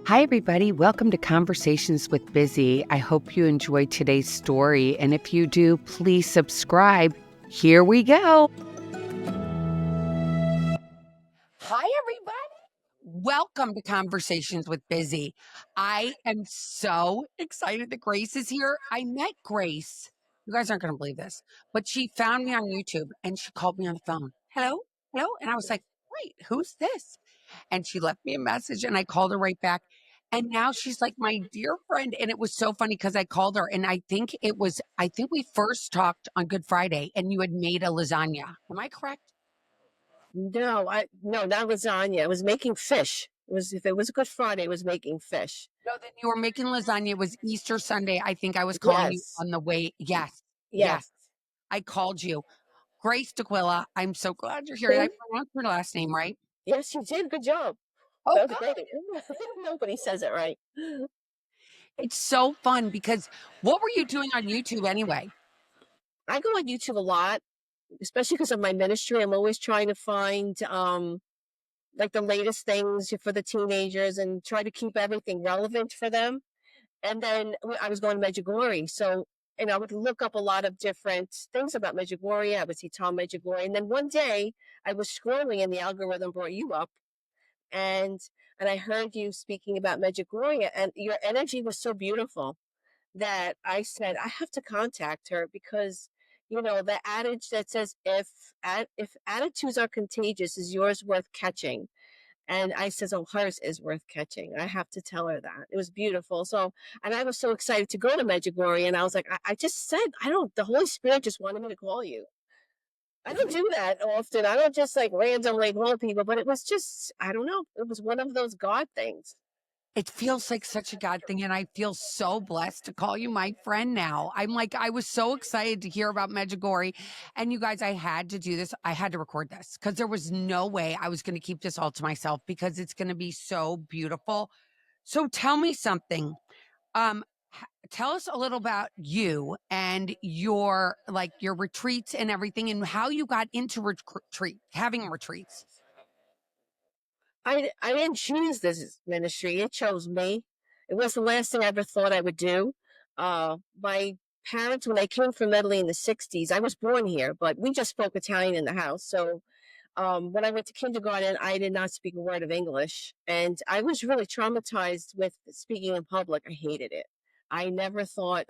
Hi, everybody. Welcome to Conversations with Busy. I hope you enjoyed today's story. And if you do, please subscribe. Here we go. Hi, everybody. Welcome to Conversations with Busy. I am so excited that Grace is here. I met Grace. You guys aren't going to believe this, but she found me on YouTube and she called me on the phone. Hello, hello. And I was like, wait, who's this? And she left me a message and I called her right back. And now she's like my dear friend. And it was so funny because I called her and I think we first talked on Good Friday and you had made a lasagna. Am I correct? No, not lasagna. It was making fish. If it was a Good Friday, it was making fish. No, then you were making lasagna. It was Easter Sunday. I think I was calling you Yes. on the way. Yes. Yes. Yes. I called you. Grace Daquila, I'm so glad you're here. Did I See? pronounce your last name right? Yes, you did. Good job. Oh, That was good. great. Nobody says it right. It's so fun because what were you doing on YouTube anyway? I go on YouTube a lot, especially because of my ministry. I'm always trying to find like the latest things for the teenagers and try to keep everything relevant for them. And then I was going to Medjugorje, so and I would look up a lot of different things about Medjugorje. I would see Tom Medjugorje, and then one day I was scrolling, and the algorithm brought you up, and and I heard you speaking about Medjugorje, and your energy was so beautiful that I said I have to contact her because the adage that says if attitudes are contagious, is yours worth catching? And I says, "Oh, hers is worth catching. I have to tell her that." It was beautiful. So, and I was so excited to go to Medjugorje, and I was like, I just said, I don't. The Holy Spirit just wanted me to call you. I don't do that often. I don't just like randomly call people, but it was just, I don't know. It was one of those God things. It feels like such a God thing, and I feel so blessed to call you my friend now. I was so excited to hear about Medjugorje, and you guys, I had to do this. I had to record this because there was no way I was going to keep this all to myself because it's going to be so beautiful. So tell me something. Um, Tell us a little about you and your retreats and everything, and how you got into having retreats. I didn't choose this ministry. It chose me. It was the last thing I ever thought I would do. My parents, when I came from Italy in the 60s, I was born here, but we just spoke Italian in the house. So when I went to kindergarten, I did not speak a word of English. And I was really traumatized with speaking in public. I hated it. I never thought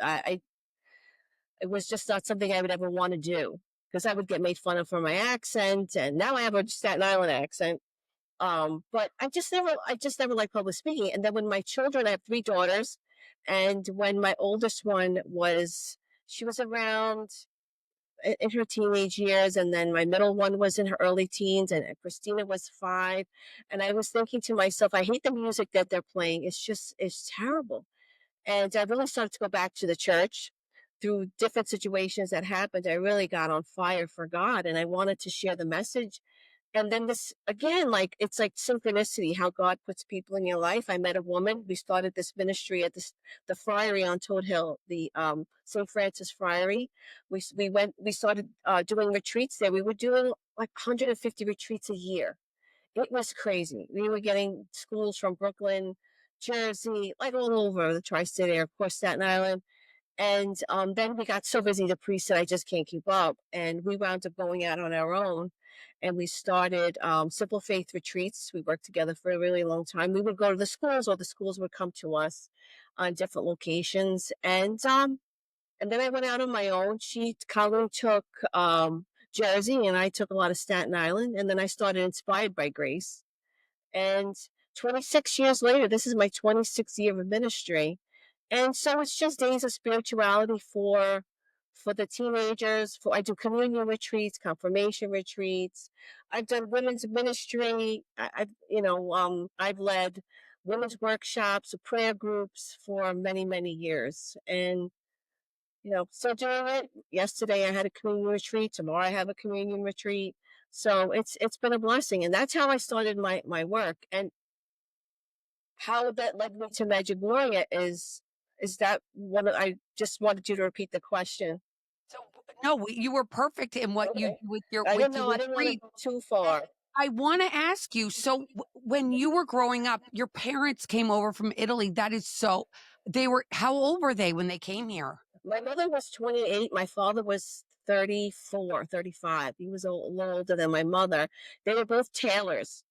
it was just not something I would ever want to do because I would get made fun of for my accent. And now I have a Staten Island accent. But I just never liked public speaking. And then when my children, I have three daughters, and when my oldest one she was around in her teenage years, and then my middle one was in her early teens, and Christina was 5. And I was thinking to myself, I hate the music that they're playing. It's terrible. And I really started to go back to the church through different situations that happened. I really got on fire for God, and I wanted to share the message. And then this again, like it's like synchronicity, how God puts people in your life. I met a woman. We started this ministry at the friary on Toad Hill, the St. Francis Friary. We started doing retreats there. We were doing like 150 retreats a year. It was crazy. We were getting schools from Brooklyn, Jersey, like all over the tri-state area, of course, Staten Island. And then we got so busy, the priest said, I just can't keep up. And we wound up going out on our own. And we started Simple Faith retreats. We worked together for a really long time. We would go to the schools, or the schools would come to us on different locations. And then I went out on my own. Colleen took Jersey, and I took a lot of Staten Island. And then I started Inspired by Grace. And 26 years later, this is my 26th year of ministry. And so it's just days of spirituality for the teenagers. I do communion retreats, confirmation retreats. I've done women's ministry. I've led women's workshops, prayer groups for many, many years. And still doing it. Yesterday I had a communion retreat. Tomorrow I have a communion retreat. So it's been a blessing. And that's how I started my work. And how that led me to Medjugorje is that what I just wanted you to repeat the question. So no, you were perfect in what you Okay. with your I with didn't your know. I didn't want to retreat. go too far. I want to ask you. So when you were growing up, your parents came over from Italy. That is so, they were, how old were they when they came here? My mother was 28. My father was 34, 35. He was a little older than my mother. They were both tailors.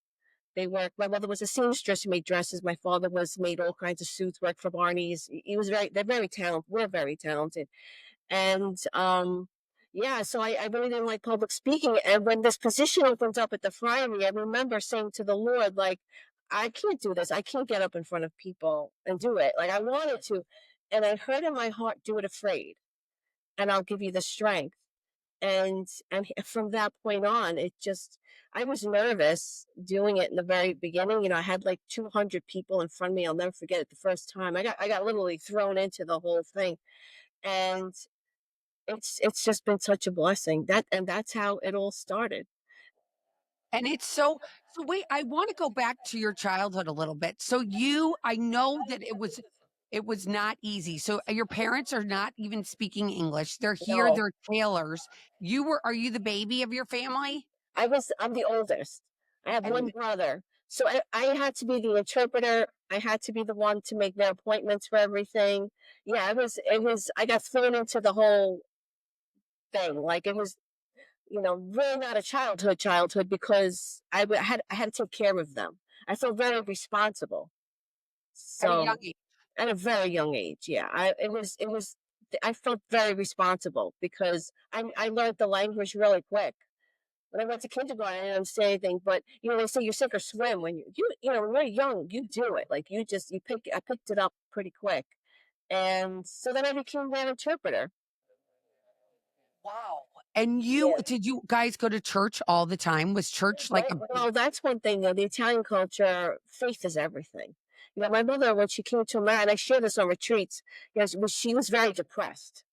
They worked. My mother was a seamstress who made dresses. My father was made all kinds of suits, worked for Barney's. He was very. They're very talented. We're very talented, and yeah. So I really didn't like public speaking. And when this position opened up at the friary, I remember saying to the Lord, like, I can't do this. I can't get up in front of people and do it. Like I wanted to, and I heard in my heart, do it afraid, and I'll give you the strength. And from that point on, it just I was nervous doing it in the very beginning. I had like 200 people in front of me. I'll never forget it the first time. I got literally thrown into the whole thing. And it's just been such a blessing. That's how it all started. And it's so wait, I want to go back to your childhood a little bit. So I know that it was not easy. So your parents are not even speaking English. They're here, No, they're tailors. Are you the baby of your family? I'm the oldest. I have one And brother. So I had to be the interpreter. I had to be the one to make their appointments for everything. Yeah, it was I got thrown into the whole thing. Like it was, really not a childhood because I had to take care of them. I felt very responsible. at a young So age. at a very young age, yeah, I felt very responsible because I learned the language really quick. When I went to kindergarten, I didn't understand anything, but they say you sink or swim when when you're young, you do it. Like I picked it up pretty quick. And so then I became their interpreter. Wow. And Yeah. did you guys go to church all the time? Was church like Right. a big Well, that's one thing, the Italian culture, faith is everything. My mother, when she came to America, and I share this on retreats, she was very depressed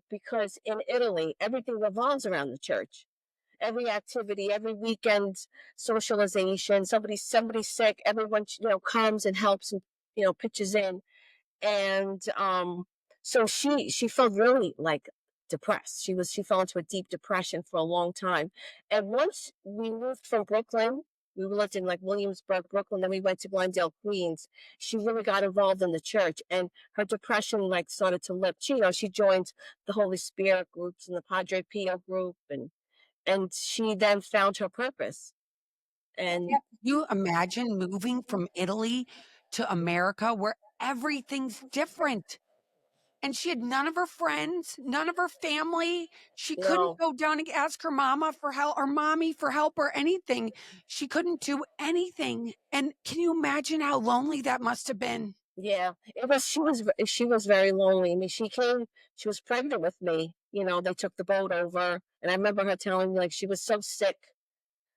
because in Italy, everything revolves around the church. Every activity, every weekend socialization, somebody's sick, everyone comes and helps and pitches in. And so she felt really like depressed. She fell into a deep depression for a long time. And once we moved from Brooklyn, we lived in like Williamsburg, Brooklyn, then we went to Glendale, Queens. She really got involved in the church, and her depression like started to lift. She joined the Holy Spirit groups and the Padre Pio group, and she then found her purpose. Yeah. And You imagine moving from Italy to America where everything's different. And she had none of her friends, none of her family. She couldn't no, go down and ask her mama for help or mommy for help or anything. She couldn't do anything. And can you imagine how lonely that must have been? yeah, it was. She was very lonely. I mean, she came. She was pregnant with me. They took the boat over, and I remember her telling me like she was so sick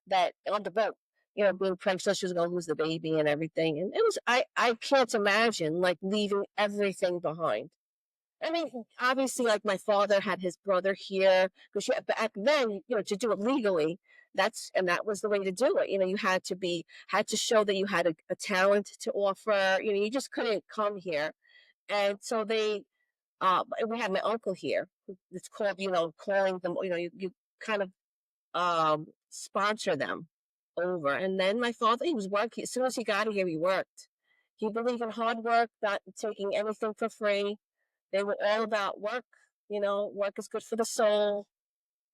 that on the boat, being pregnant, so she was going to lose the baby and everything. And it was. I can't imagine like leaving everything behind. I mean, obviously, like my father had his brother here because back then, to do it legally, that was the way to do it. You had to show that you had a talent to offer. You just couldn't come here, and so we had my uncle here. It's called, calling them. You kind of sponsor them over, and then my father, he was working as soon as he got here. He worked. He believed in hard work, not taking anything for free. They were all about work. Work is good for the soul.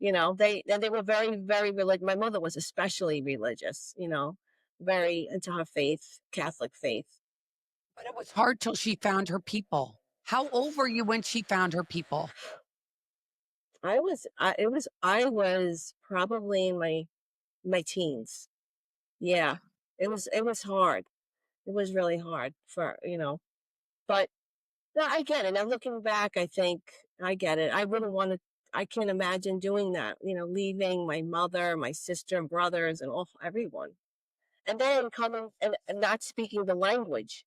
They were very, very religious. My mother was especially religious. Very into her faith, Catholic faith. But it was hard till she found her people. How old were you when she found her people? I was probably in my teens. Yeah, it was hard. It was really hard but no, I get it. Now looking back, I think I get it. I wouldn't want to. I can't imagine doing that. Leaving my mother, my sister, and brothers, and all everyone, and then coming and not speaking the language.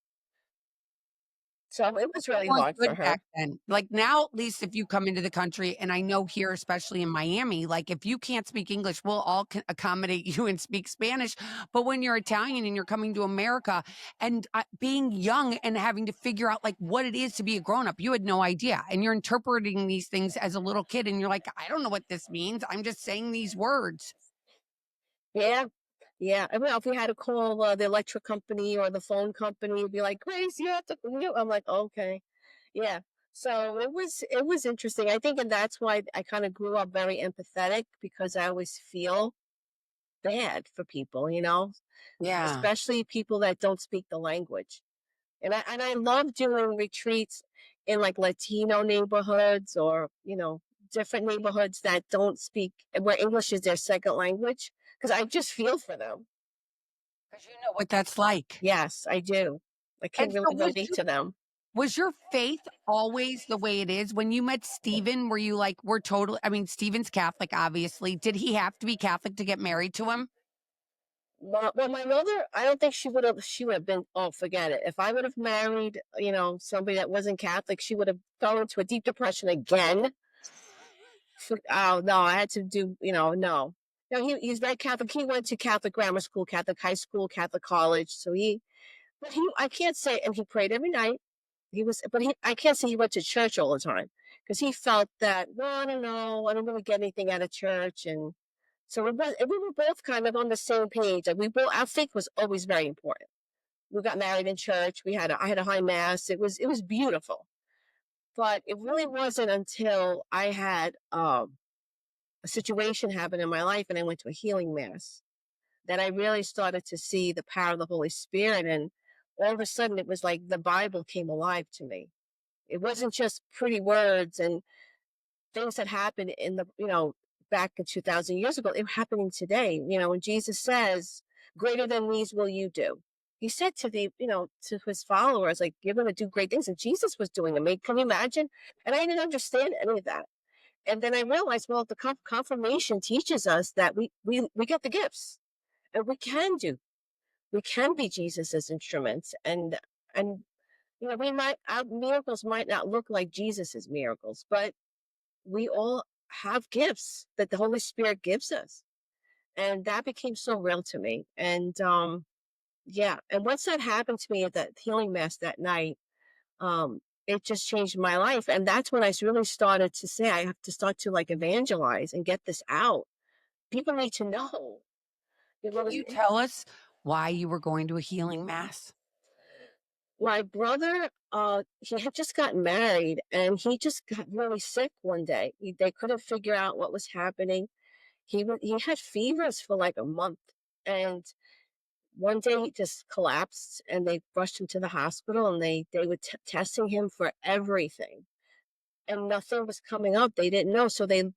So it was It really was hard for good back her. then. Like now, at least if you come into the country, and I know here, especially in Miami, like if you can't speak English, we'll all accommodate you and speak Spanish. But when you're Italian and you're coming to America and being young and having to figure out like what it is to be a grown up, you had no idea. And you're interpreting these things as a little kid and you're like, I don't know what this means. I'm just saying these words. Yeah, Yeah, I mean, if we had to call the electric company or the phone company, it'd be like, Grace, you have to. I'm like, okay, yeah. So it was interesting. I think, and that's why I kind of grew up very empathetic because I always feel bad for people, Yeah. especially people that don't speak the language. And I love doing retreats in like Latino neighborhoods or different neighborhoods that don't speak where English is their second language because I just feel for them. Because you know what that's like. Yes, I do. I can And really so relate to them. was your faith always the way it is? When you met Stephen, were you like, we're totally, I mean, Stephen's Catholic, obviously. Did he have to be Catholic to get married to him? Well, my mother, I don't think she would have. She would have been. Oh, forget it. If I would have married, somebody that wasn't Catholic, she would have fell into a deep depression again. Oh no, I had to do. No. No, he's very Catholic. He went to Catholic grammar school, Catholic high school, Catholic college. So I can't say, and he prayed every night. I can't say he went to church all the time because he felt that, well, I don't know, I don't really get anything out of church, and so we were both kind of on the same page. Like our faith was always very important. We got married in church. I had a high mass. It was beautiful, but it really wasn't until I had a situation happen in my life and I went to a healing mass that I really started to see the power of the Holy Spirit, and all of a sudden it was like the Bible came alive to me. It wasn't just pretty words and things that happened in back in 2000 years ago. They were happening today. When Jesus says, greater than these will you do. He said to his followers, like, you're going to do great things. And Jesus was doing them. Can you imagine? And I didn't understand any of that. And then I realized, well, the confirmation teaches us that we get the gifts and we can be Jesus's instruments. And our miracles might not look like Jesus's miracles, but we all have gifts that the Holy Spirit gives us. And that became so real to me. And yeah, and once that happened to me at that healing mass that night, it just changed my life. And that's when I really started to say, I have to start to like evangelize and get this out. People need to know. Can you tell us why you were going to a healing mass? My brother, he had just gotten married and he just got really sick one day. They couldn't figure out what was happening. He had fevers for like a month, and one day he just collapsed, and they rushed him to the hospital, and they were testing him for everything, and nothing was coming up. They didn't know, so they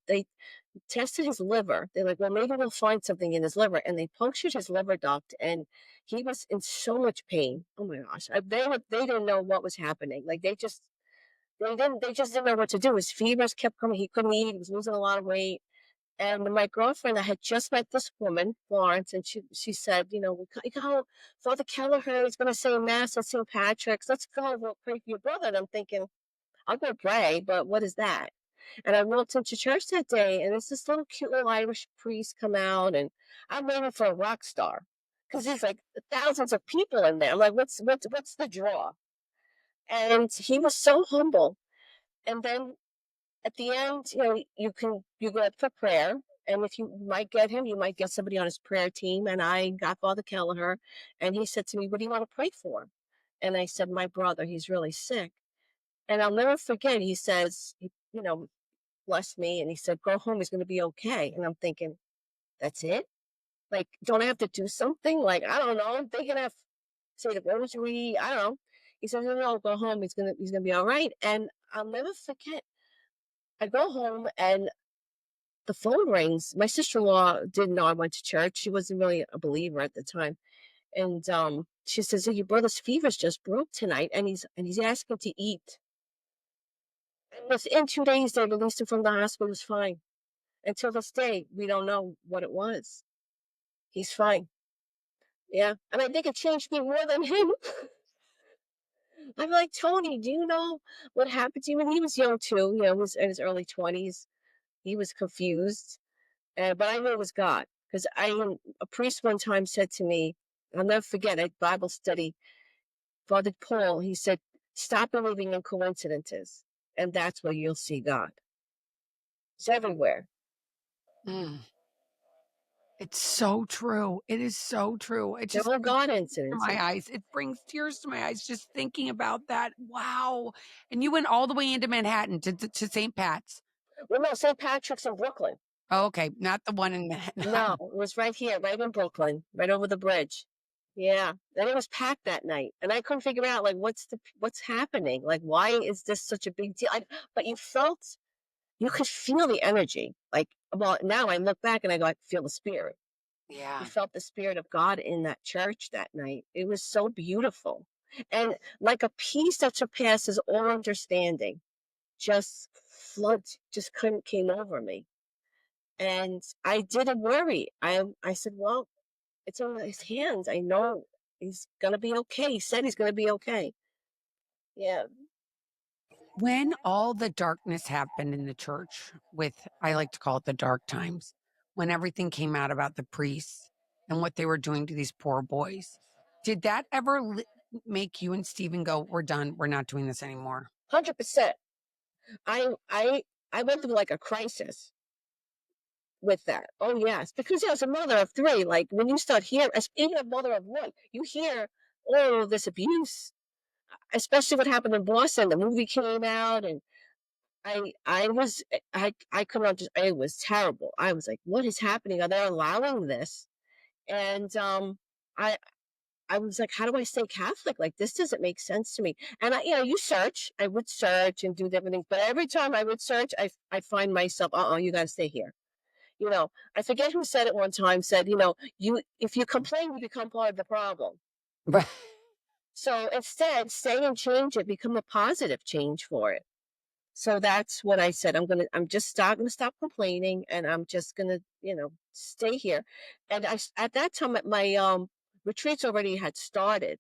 tested his liver. They're like, well, maybe we'll find something in his liver, and they punctured his liver duct, and he was in so much pain. Oh my gosh, they didn't know what was happening. Like they just didn't know what to do. His fevers kept coming. He couldn't eat. He was losing a lot of weight. And my girlfriend, I had just met this woman, Florence, and she said, we go, Father Kelleher is going to say mass at St. Patrick's. Let's go. We'll pray for your brother. And I'm thinking, I'll go pray, but what is that? And I walked into church that day, and it's this little cute little Irish priest come out, and I'm waiting for a rock star because there's like thousands of people in there. I'm like, what's the draw? And he was so humble. And then at the end, you go up for prayer. And if you might get him, you might get somebody on his prayer team. And I got Father Kelleher, and he said to me, what do you want to pray for? And I said, my brother, he's really sick. And I'll never forget, he says, bless me. And he said, go home, he's going to be okay. And I'm thinking, that's it? Like, don't I have to do something? Like, I don't know. I'm thinking I have to say the rosary. I don't know. He said, no, go home. He's gonna be all right. And I'll never forget. I go home and the phone rings. My sister-in-law didn't know I went to church. She wasn't really a believer at the time. And she says, your brother's fever's just broke tonight, and he's asking to eat. And within 2 days, they released him from the hospital. He was fine. Until this day, we don't know what it was. He's fine. Yeah. And I think it changed me more than him. I'm like, Tony, do you know what happened to him? And he was young too. He was in his early 20s. He was confused. But I knew it was God because a priest one time said to me, I'll never forget it, Bible study, Father Paul, he said, stop believing in coincidences, and that's where you'll see God. It's everywhere. Mm. It's so true. It is so true. It They're just all brings God tears to my incidences. eyes. It brings tears to my eyes just thinking about that. Wow. And you went all the way into Manhattan to St. Pat's. Well, no, St. Patrick's in Brooklyn. Oh, okay, not the one in No, Manhattan. it was right here, right in Brooklyn, right over the bridge. Yeah, and it was packed that night, and I couldn't figure out like what's happening. Like, why is this such a big deal? But you could feel the energy. Like, well, now I look back and I go, I feel the spirit. You Yeah. felt the spirit of God in that church that night. It was so beautiful, and like a peace that surpasses all understanding, just just couldn't came over me, and I didn't worry. I said, well, it's in his hands. I know he's gonna be okay. He said he's gonna be okay. Yeah. When all the darkness happened in the church with, I like to call it the dark times, when everything came out about the priests and what they were doing to these poor boys, did that ever make you and Stephen go, we're done. We're not doing this anymore? 100%. I I I went through like a crisis with that. Oh yes, because I was a mother of three. Like when you start hearing, even a mother of one, you hear all of this abuse, especially what happened in Boston. The movie came out, and I couldn't understand. It was terrible. I was like, what is happening? Are they allowing this? And I I was like, how do I stay Catholic? Like, this doesn't make sense to me. And you search. I would search and do different things. But every time I would search, I find myself, you got to stay here. I forget who said it one time, said, if you complain, you become part of the problem. Right. So instead, stay and change it, become a positive change for it. So that's what I said. I'm just gonna stop complaining, and I'm just gonna, stay here. And at that time, my retreats already had started,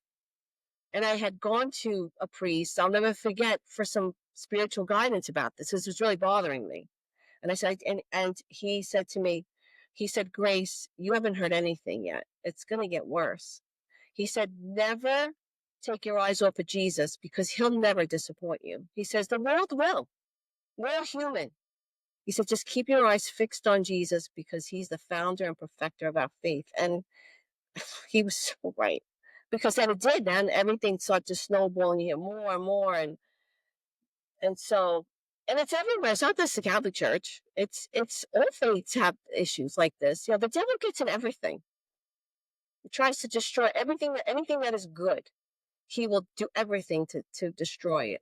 and I had gone to a priest. I'll never forget, for some spiritual guidance about this. This was really bothering me. And I said, and he said to me, he said, Grace, you haven't heard anything yet. It's gonna get worse. He said, never take your eyes off of Jesus, because he'll never disappoint you. He says, the world will. We're human. He said, just keep your eyes fixed on Jesus, because he's the founder and perfecter of our faith. And he was so right. Because then it did, then everything started to snowball, and you hear more and more. And so, and it's everywhere. It's not just the Catholic Church. It's all faiths have issues like this. The devil gets in everything. He tries to destroy anything that is good. He will do everything to destroy it.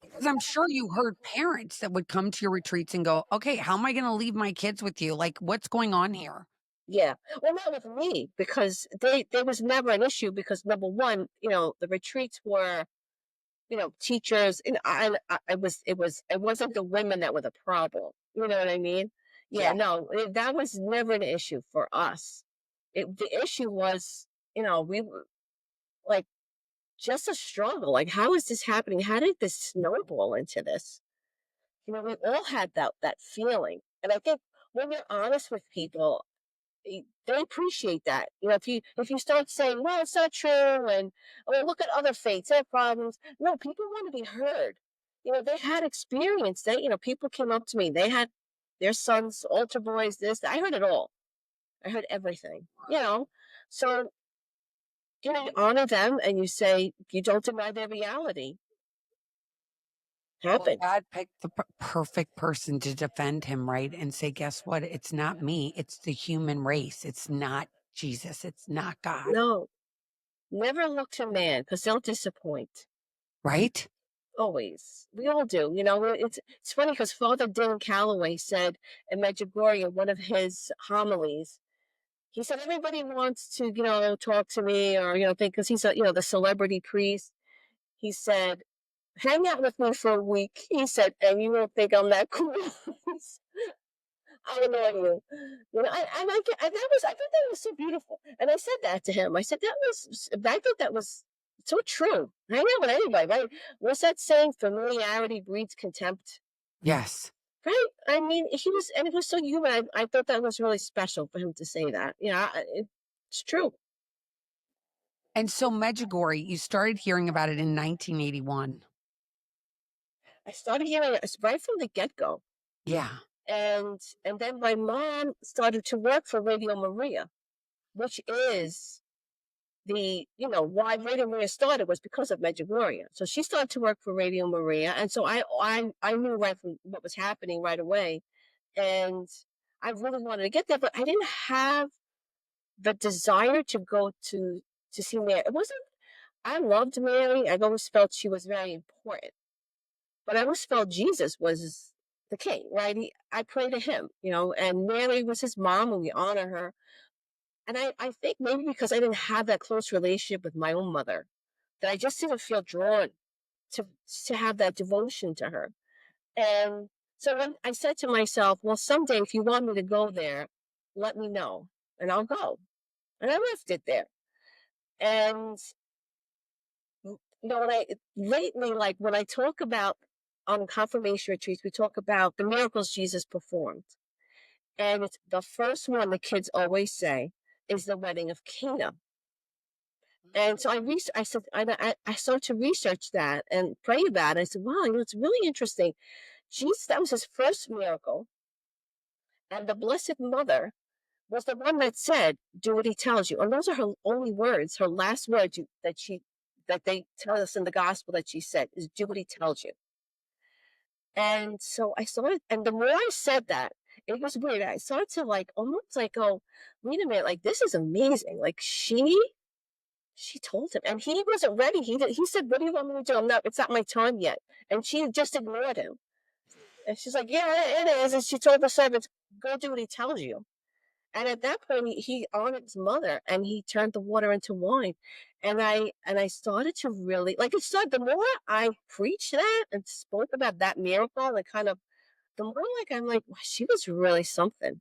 Because I'm sure you heard parents that would come to your retreats and go, okay, how am I going to leave my kids with you? Like, what's going on here? Yeah. Well, not with me, because there was never an issue, because number one, the retreats were, teachers, and it wasn't the women that were the problem. You know what I mean? Yeah, Yeah. no, that was never an issue for us. The issue was, we were like, just a struggle. Like, how is this happening? How did this snowball into this? We all had that feeling. And I think when you're honest with people, they appreciate that. If you start saying, well, it's not true, and look at other faiths, they have problems. No, people want to be heard. They had experience. People came up to me. They had their sons, altar boys, this. I heard it all. I heard everything. So you honor them, and you say you don't deny their reality. Well, Happened. God picked the perfect person to defend him, right? And say, guess what? It's not me. It's the human race. It's not Jesus. It's not God. No, never look to man, because they'll disappoint. Right? Always. We all do. It's funny, because Father Dylan Calloway said in Medjugorje, in one of his homilies, he said, everybody wants to, talk to me, or, think, because he's the celebrity priest. He said, hang out with me for a week. He said, and you won't think I'm that cool. I annoy you. I thought that was so beautiful. And I said that to him. I said, I thought that was so true. Hang out with anybody, right? What's that saying? Familiarity breeds contempt. Yes. Right? I mean, and it was so human. I thought that was really special for him to say that. It's true. And so Medjugorje, you started hearing about it in 1981. I started hearing it right from the get go. Yeah. And then my mom started to work for Radio Maria, which is why Radio Maria started was because of Medjugorje. So she started to work for Radio Maria, and so I knew right from what was happening right away, and I really wanted to get there, but I didn't have the desire to go to see Mary. It wasn't. I loved Mary. I've always felt she was very important, but I always felt Jesus was the king, right? I pray to him, and Mary was his mom, and we honor her. And I think maybe because I didn't have that close relationship with my own mother, that I just didn't feel drawn to have that devotion to her. And so when I said to myself, well, someday if you want me to go there, let me know and I'll go. And I left it there. And when I lately, like when I talk about on confirmation retreats, we talk about the miracles Jesus performed. And it's the first one the kids always say is the wedding of Cana. And so I said, I started to research that and pray about it. I said, wow, it's really interesting. Jesus, that was his first miracle. And the Blessed Mother was the one that said, do what he tells you. And those are her only words, her last words that they tell us in the gospel that she said is do what he tells you. And so I started, and the more I said that, it was weird. I started to almost oh, wait a minute, this is amazing. She told him, and he wasn't ready. He said, what do you want me to do? It's not my time yet. And she just ignored him. And she's like, yeah, it is. And she told the servants, go do what he tells you. And at that point, he honored his mother, and he turned the water into wine. And I started to really, the more I preached that and spoke about that miracle, the more I'm like, wow, she was really something.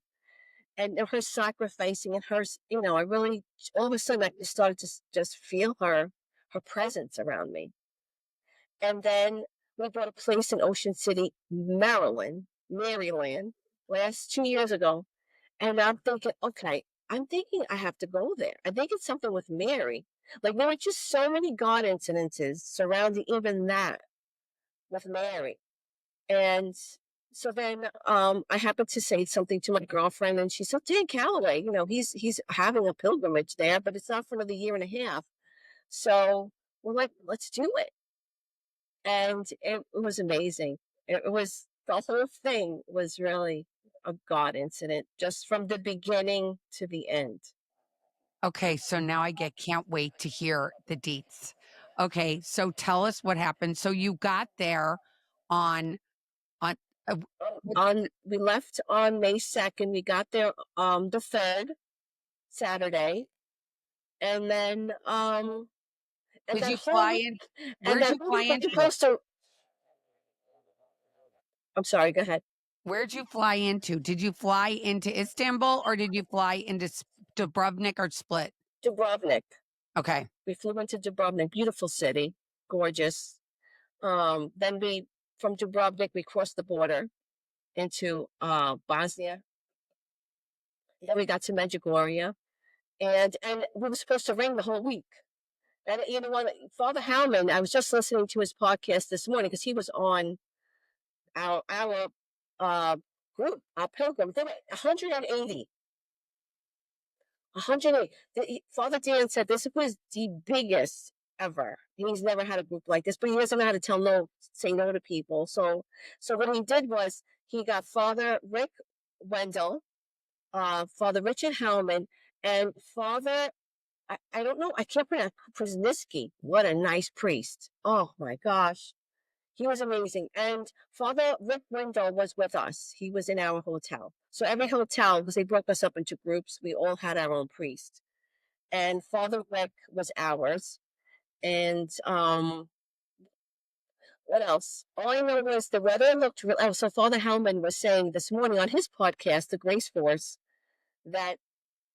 And her sacrificing and I really, all of a sudden, I started to just feel her presence around me. And then we bought a place in Ocean City, Maryland, last 2 years ago. And I'm thinking, okay, I have to go there. I think it's something with Mary. There were just so many God incidences surrounding even that with Mary. And so then I happened to say something to my girlfriend, and she said, Dan Calloway, he's having a pilgrimage there, but it's not for another year and a half. So we're like, let's do it. And it was amazing. It was, the whole thing was really a God incident, just from the beginning to the end. Okay, so now can't wait to hear the deets. Okay, so tell us what happened. So you got there on uh, We left on May 2nd. We got there the 3rd, Saturday. And then did you fly in? Where did you fly into? I'm sorry, go ahead. Where'd you fly into? Did you fly into Istanbul or did you fly into Dubrovnik or Split? Dubrovnik. Okay. We flew into Dubrovnik, beautiful city, gorgeous. Then from Dubrovnik, we crossed the border into Bosnia. Then we got to Medjugorje, and we were supposed to rain the whole week. And you know what, Father Howman, I was just listening to his podcast this morning because he was on our group, our pilgrim. There were 180. 180. Father Dan said this was the biggest ever. He's never had a group like this, but he doesn't know how to say no to people. So what he did was he got Father Rick Wendell, Father Richard Howman, and Father, I don't know, I can't pronounce, Prznisky. What a nice priest. Oh my gosh. He was amazing. And Father Rick Wendell was with us. He was in our hotel. So every hotel, because they broke us up into groups, we all had our own priest. And Father Rick was ours. And what else? All I know was the weather looked real. Oh, so Father Hellman was saying this morning on his podcast, The Grace Force, that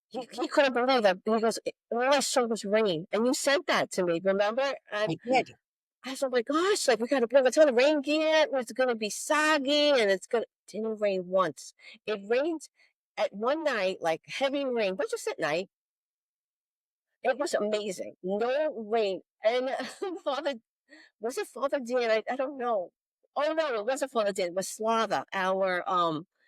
he couldn't believe it. He goes, all I saw was rain. And you sent that to me, remember? And I did. I was, oh my gosh, we got to bring a ton of rain gear. It's going to be soggy, and didn't rain once. It rained at one night, heavy rain, but just at night. It was amazing. No rain. And was it Father Dan? I don't know. Oh no, it wasn't Father Dan. It was Slava, our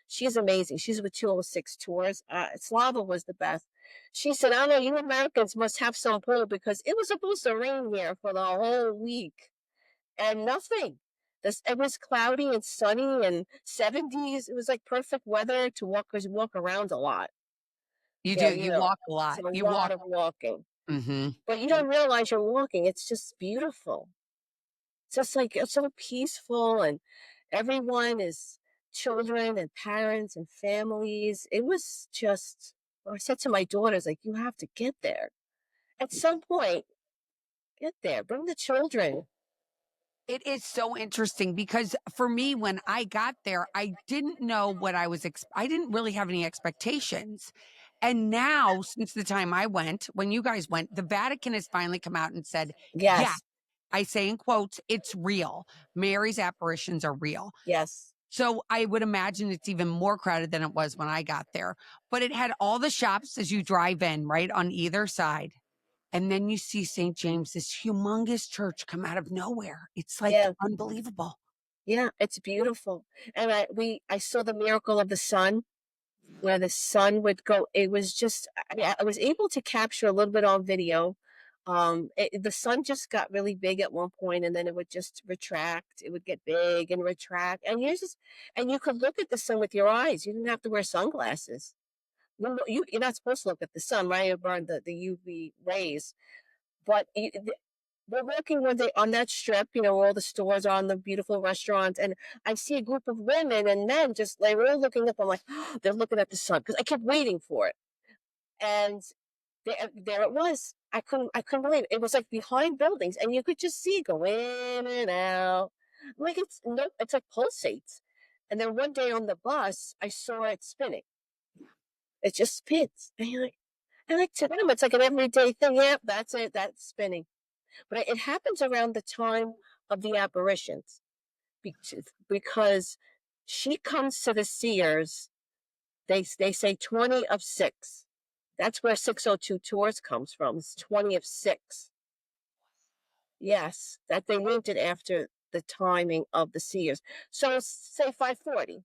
She's amazing. She's with 206 Tours. Slava was the best. She said, "I don't know, you Americans must have some pull because it was supposed to rain here for the whole week and nothing. It was cloudy and sunny and 70s. It was like perfect weather to walk because you walk around a lot. You Yeah, do. You walk a it's lot. a You lot walk. of walking, Hmm. but you don't realize you're walking. It's just beautiful. It's just like it's so peaceful, and everyone is children and parents and families. It was just, I said to my daughters, like, you have to get there. At some point, get there. Bring the children. It is so interesting because for me, when I got there, I didn't know what I was, I didn't really have any expectations. And now, since the time I went, when you guys went, the Vatican has finally come out and said, yeah, Yes, I say in quotes, it's real. Mary's apparitions are real. yes, So I would imagine it's even more crowded than it was when I got there. But it had all the shops as you drive in, right on either side. And then you see St. James, this humongous church come out of nowhere. It's like yeah, unbelievable. yeah. It's beautiful. And I saw the miracle of the sun, where the sun would go. It was just, I was able to capture a little bit on video. The sun just got really big at one point, and then it would just retract. It would get big and retract, and you could look at the sun with your eyes. You didn't have to wear sunglasses. You're not supposed to look at the sun, right? You burn the UV rays. But we're working one day on that strip, where all the stores are, on the beautiful restaurants, and I see a group of women and men just like we're all looking up. I'm like, oh, they're looking at the sun because I kept waiting for it, and there it was. I couldn't believe it. It was like behind buildings, and you could just see it go in and out. I'm like, it's like pulsates. And then one day on the bus, I saw it spinning. It just spins, and to them, it's like an everyday thing. Yeah, that's it. That's spinning. But it happens around the time of the apparitions because she comes to the seers. They say 20 of 6. That's where 602 Tours comes from. It's 20 of 6. Yes, that they named it after the timing of the seers. So say 540.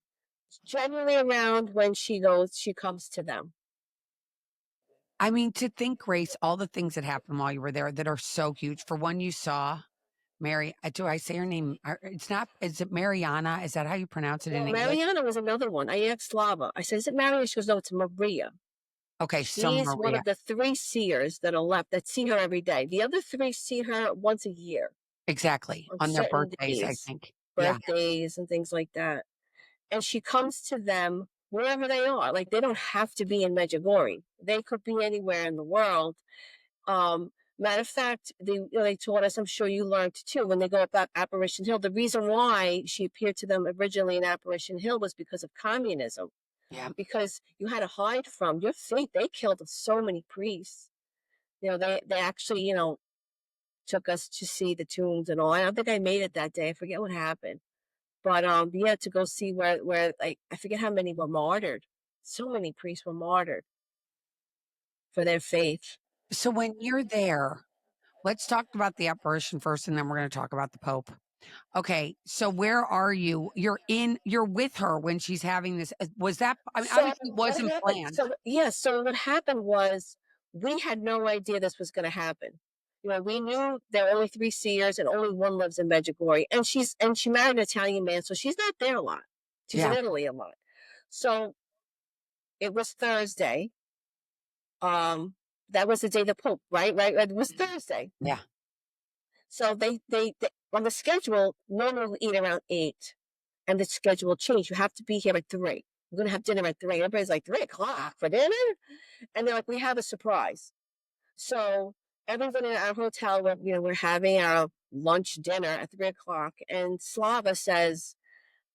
It's generally around when she comes to them. I mean, to think, Grace, all the things that happened while you were there that are so huge. For one, you saw Mary. Do I say her name? It's not, is it Mariana? Is that how you pronounce it in Well, English? Mariana was another one. I asked Slava. I said, "Is it Maria?" She goes, "No, it's Maria." Okay, so She's one Maria. of the 3 seers that are left that see her every day. The other 3 see her once a year Exactly. on On their certain birthdays, I days, think. Yeah. birthdays and things like that. And she comes to them wherever they are. Like, they don't have to be in Medjugorje. They could be anywhere in the world. Matter of fact, they taught us, I'm sure you learned too, when they go up that Apparition Hill, the reason why she appeared to them originally in Apparition Hill was because of communism. Yeah. Because you had to hide from your fate. They killed so many priests. They actually, took us to see the tombs and all. I don't think I made it that day. I forget what happened. But yeah, to go see where like I forget how many were martyred. So many priests were martyred for their faith. So when you're there, let's talk about the apparition first, and then we're going to talk about the Pope. Okay, so where are you? You're with her when she's having this. Was that, I mean, So obviously it what wasn't happened? planned. So what happened was we had no idea this was going to happen. We knew there were only 3 seers and only one lives in Medjugorje, and she married an Italian man, so she's not there a lot. She's in Yeah. Italy a lot. So it was Thursday. That was the day the Pope, right? Right. It was Thursday. Yeah. So they on the schedule normally we eat around 8, and the schedule changed. You have to be here at 3. We're gonna have dinner at 3. Everybody's like 3 o'clock for dinner, and they're like, we have a surprise. So everyone in our hotel, we're having our lunch dinner at 3 o'clock, and Slava says,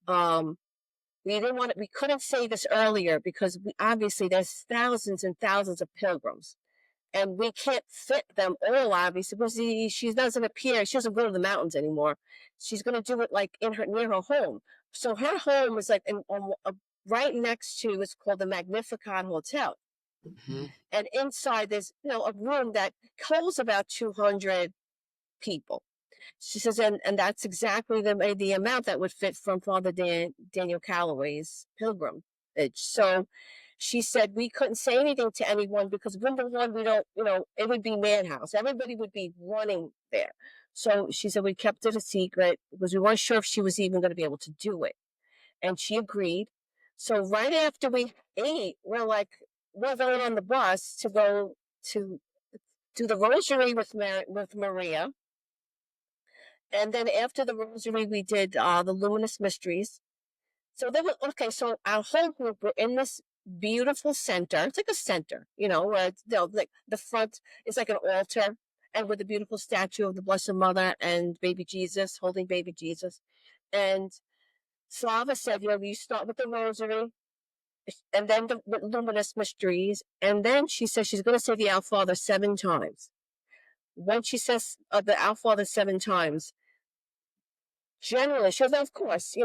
we couldn't say this earlier because obviously there's thousands and thousands of pilgrims, and we can't fit them all, obviously, because she doesn't appear. She doesn't go to the mountains anymore. She's going to do it like near her home. So her home is like right next to, it's called the Magnificat Hotel, Mhm. and inside there's a room that holds about 200 people. She says, and that's exactly the amount that would fit from Father Daniel Calloway's pilgrim. So she said we couldn't say anything to anyone because number one, we don't, it would be madhouse. Everybody would be running there. So she said we kept it a secret because we weren't sure if she was even going to be able to do it. And she agreed. So right after we ate, we're going on the bus to go to do the rosary with Maria. And then after the rosary, we did the luminous mysteries. So then, okay, so our whole group were in this beautiful center. It's like a center, where it's, like the front is like an altar, and with a beautiful statue of the Blessed Mother and baby Jesus, holding baby Jesus. And Slava said, you start with the rosary, and then the luminous mysteries, and then she says she's going to say the Our Father 7 times. When she says the Our Father 7 times, generally, she goes, of course,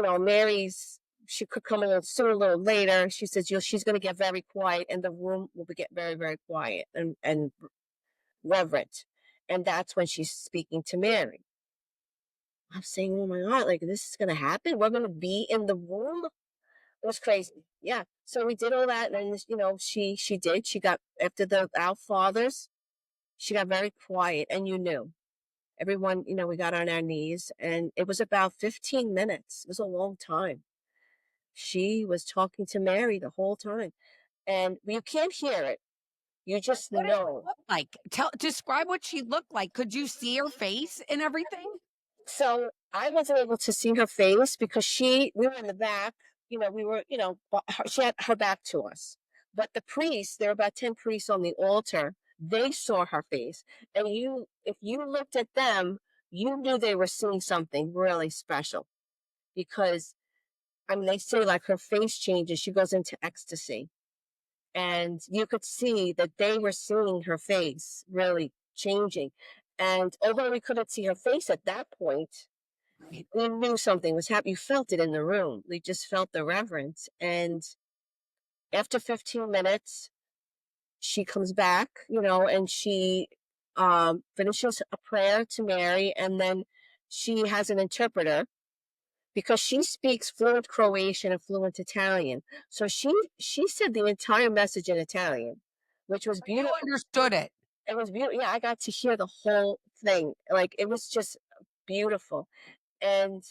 she could come in sooner or a little later. She says, she's going to get very quiet, and the room will get very, very quiet and reverent. And that's when she's speaking to Mary. I'm saying, oh my God, like this is going to happen? We're going to be in the room? It was crazy. Yeah. So we did all that. And, she did. She got, after the Our Fathers, she got very quiet, and everyone, we got on our knees, and it was about 15 minutes. It was a long time. She was talking to Mary the whole time, and you can't hear it. You just What did she know. look like? Describe what she looked like. Could you see her face and everything? So I wasn't able to see her face because we were in the back. She had her back to us. But the priests, there were about 10 priests on the altar. They saw her face, and if you looked at them, you knew they were seeing something really special, because they say like her face changes. She goes into ecstasy. And you could see that they were seeing her face really changing. And although we couldn't see her face at that point, we knew something was happening. You felt it in the room. We just felt the reverence. And after 15 minutes, she comes back, and she finishes a prayer to Mary. And then she has an interpreter, because she speaks fluent Croatian and fluent Italian. So she said the entire message in Italian, which was beautiful. You understood it. It was beautiful. Yeah, I got to hear the whole thing. Like, it was just beautiful. And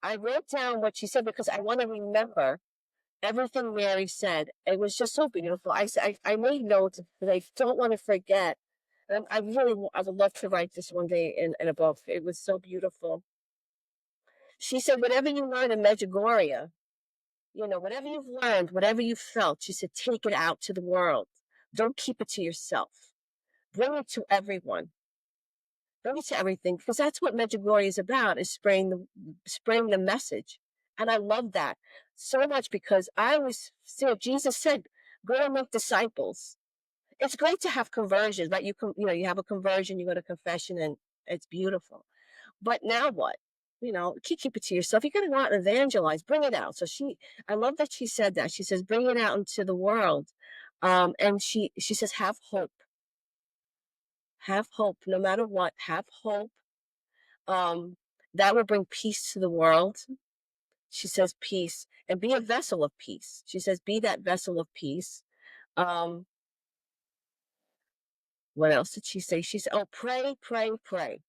I wrote down what she said because I want to remember everything Mary said. It was just so beautiful. I made notes because I don't want to forget. And I would love to write this one day in a book. It was so beautiful. She said, whatever you learn in Medjugorje, whatever you've learned, whatever you felt, she said, take it out to the world. Don't keep it to yourself. Bring it to everyone. Bring it to everything, because that's what Medjugorje is about, is spreading the message. And I love that so much, because I always see Jesus said, go and make disciples. It's great to have conversions, right? You have a conversion, you go to confession, and it's beautiful. But now what? Keep it to yourself. You got to go out and evangelize. Bring it out. So I love that she said that. She says, bring it out into the world. And she says, have hope. Have hope, no matter what. Have hope. That will bring peace to the world. She says, peace, and be a vessel of peace. She says, be that vessel of peace. What else did she say? She said, oh, pray, pray, pray.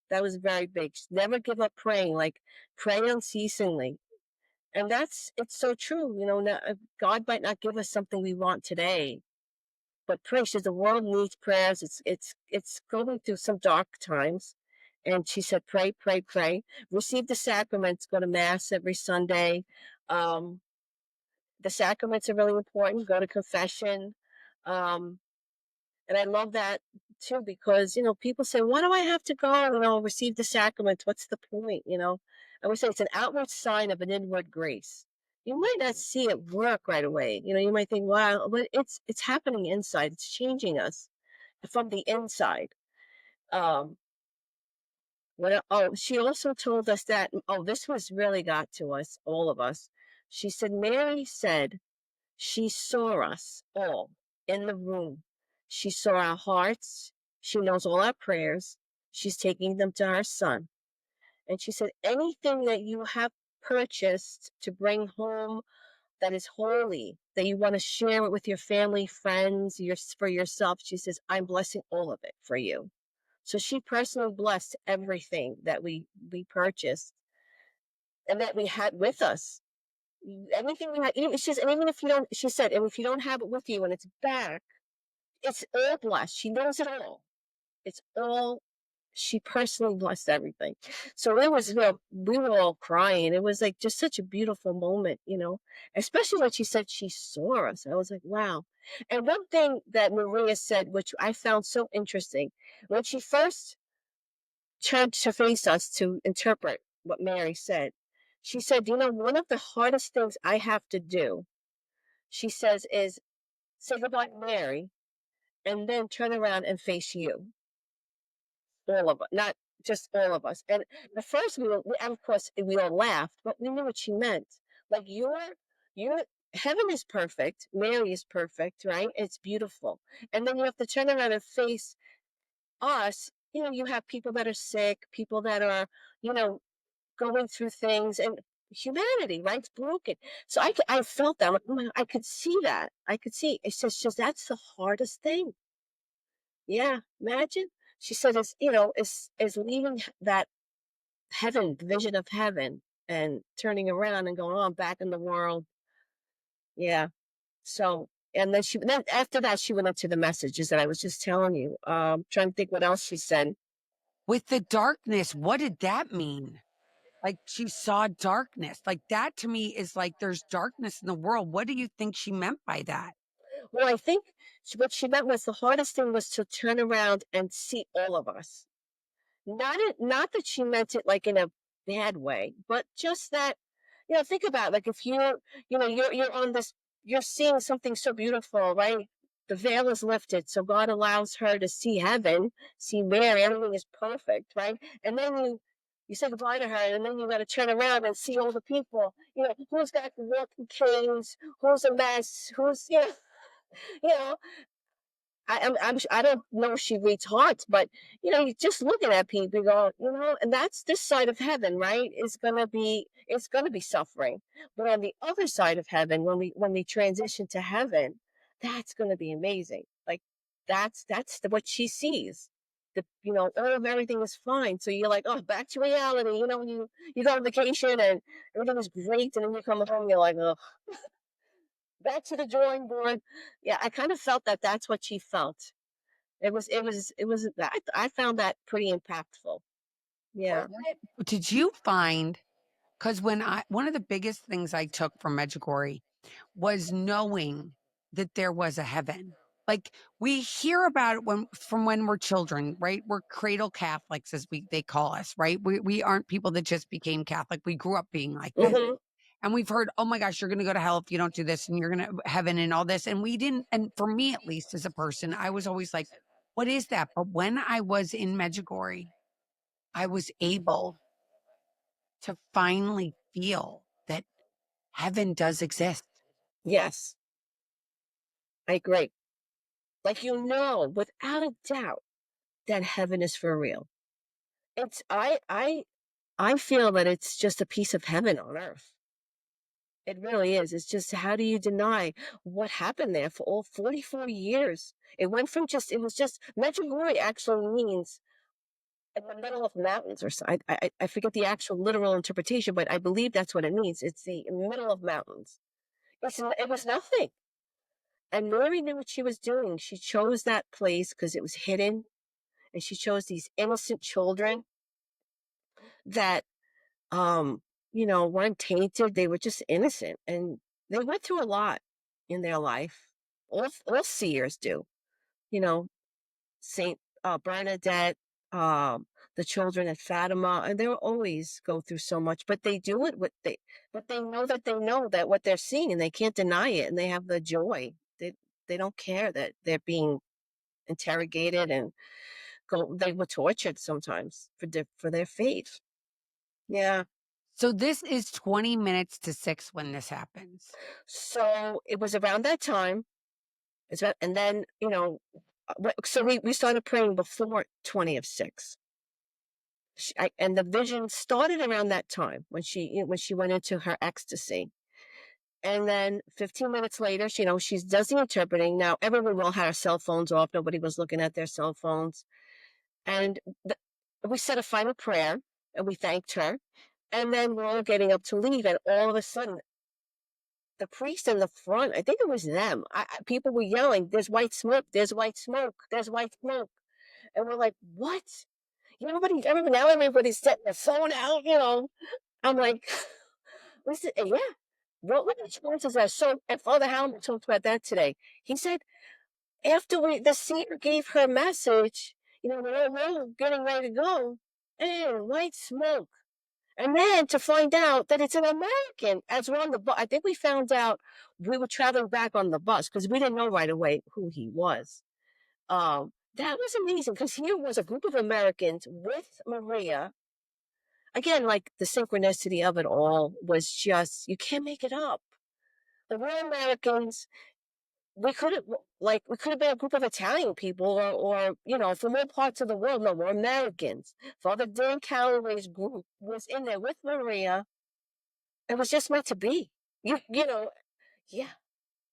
That was very big. Never give up praying, like pray unceasingly. And it's so true. God might not give us something we want today, but pray. She says the world needs prayers. It's going through some dark times. And she said, pray, pray, pray. Receive the sacraments. Go to Mass every Sunday. The sacraments are really important. Go to confession. And I love that too, because, people say, why do I have to go, receive the sacraments? What's the point? I would say it's an outward sign of an inward grace. You might not see it work right away. You might think, wow, but it's happening inside. It's changing us from the inside. She also told us that, this was really got to us, all of us. She said, Mary said she saw us all in the room. She saw our hearts. She knows all our prayers. She's taking them to her Son. And she said, anything that you have purchased to bring home that is holy, that you want to share it with your family, friends, for yourself. She says, I'm blessing all of it for you. So she personally blessed everything that we purchased and that we had with us. Everything we had, even, she says, and even if you don't, she said, and if you don't have it with you and it's back, it's all blessed. She knows it all. It's all, she personally blessed everything. So it was, we were all crying. It was like just such a beautiful moment, especially when she said she saw us. I was like, wow. And one thing that Maria said, which I found so interesting, when she first turned to face us to interpret what Mary said, she said, one of the hardest things I have to do, she says, is say goodbye to Mary and then turn around and face you. All of us, not just all of us. And at first and of course, we all laughed, but we knew what she meant. Like your heaven is perfect. Mary is perfect, right? It's beautiful. And then you have to turn around and face us. You have people that are sick, people that are, going through things, and humanity, right? It's broken. So I felt that. Like, I could see that. I could see. It's just that's the hardest thing. Yeah, imagine. She said, is leaving that heaven, vision of heaven, and turning around and going on back in the world. Yeah. So, and then after that, she went up to the messages that I was just telling you. Trying to think what else she said. With the darkness, what did that mean? Like she saw darkness. Like that to me is like there's darkness in the world. What do you think she meant by that? Well, I think what she meant was the hardest thing was to turn around and see all of us. Not that she meant it like in a bad way, but just that, think about it, like if you're on this, you're seeing something so beautiful, right? The veil is lifted, so God allows her to see heaven, see Mary, everything is perfect, right? And then you say goodbye to her, and then you got to turn around and see all the people. Who's got walking canes? Who's a mess? Who's you know, I don't know if she reads hearts, but you just looking at people, you go, and that's this side of heaven, right? It's gonna be suffering, but on the other side of heaven, when we transition to heaven, that's gonna be amazing. Like what she sees. All of everything is fine. So you're like, oh, back to reality. When you go on vacation and everything is great, and then you come home, you're like, oh, back to the drawing board. Yeah, I kind of felt that that's what she felt. It was I found that pretty impactful. Yeah. Did you find, because one of the biggest things I took from Medjugorje was knowing that there was a heaven. Like we hear about it from when we're children, right? We're cradle Catholics, as they call us, right? We aren't people that just became Catholic. We grew up being like that. Hmm. And we've heard, oh my gosh, you're going to go to hell if you don't do this, and you're going to heaven and all this. And we didn't. And for me, at least as a person, I was always like, what is that? But when I was in Medjugorje, I was able to finally feel that heaven does exist. Yes, I agree. Like without a doubt that heaven is for real. It's I feel that it's just a piece of heaven on earth. It really is. It's just how do you deny what happened there for all 44 years? It was just Medjugorje actually means in the middle of mountains or so. I forget the actual literal interpretation, but I believe that's what it means. It's the middle of mountains. It was nothing. And Mary knew what she was doing. She chose that place because it was hidden. And she chose these innocent children that, weren't tainted. They were just innocent. And they went through a lot in their life. All seers do, you know, Saint Bernadette, the children at Fatima, and they'll always go through so much, but they do it but they know that what they're seeing, and they can't deny it, and they have the joy. They don't care that they're being interrogated and they were tortured sometimes for their faith. Yeah. So this is 20 minutes to 6 when this happens. So it was around that time. And then, so we started praying before 20 of 6. And the vision started around that time when she went into her ecstasy. And then 15 minutes later, she does the interpreting. Now, everyone all had our cell phones off. Nobody was looking at their cell phones. And we said a final prayer and we thanked her. And then we're all getting up to leave. And all of a sudden, the priest in the front, I think it was them, people were yelling, "There's white smoke, there's white smoke, there's white smoke." And we're like, what? Now everybody's setting their phone out. I'm like, listen, yeah. What were the chances are? So, and Father Howland talked about that today. He said, after the seer gave her message, we're all getting ready to go, and white smoke. And then to find out that it's an American as we're on the bus. I think we found out we were traveling back on the bus because we didn't know right away who he was. That was amazing because here was a group of Americans with Maria. Again, like the synchronicity of it all was just, you can't make it up. The real Americans, we could have been a group of Italian people or from all parts of the world. No, we're Americans. Father Dan Calloway's group was in there with Maria. It was just meant to be. Yeah.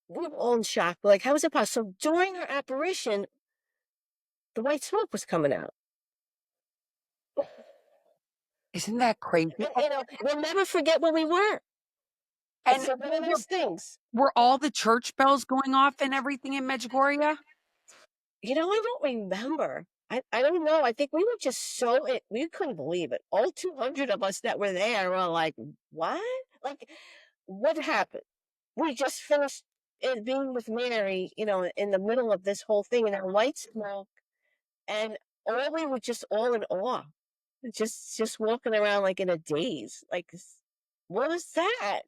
We were all in shock. Like, how is it possible? So during her apparition, the white smoke was coming out. Isn't that crazy? We'll never forget where we were. And It's one of those things. were all the church bells going off and everything in Medjugorje? I don't remember. I don't know. I think we were just we couldn't believe it. All 200 of us that were there were like, what? Like, what happened? We just finished being with Mary, in the middle of this whole thing, and the white smoke, and we were just all in awe. Just walking around like in a daze. Like, what was that?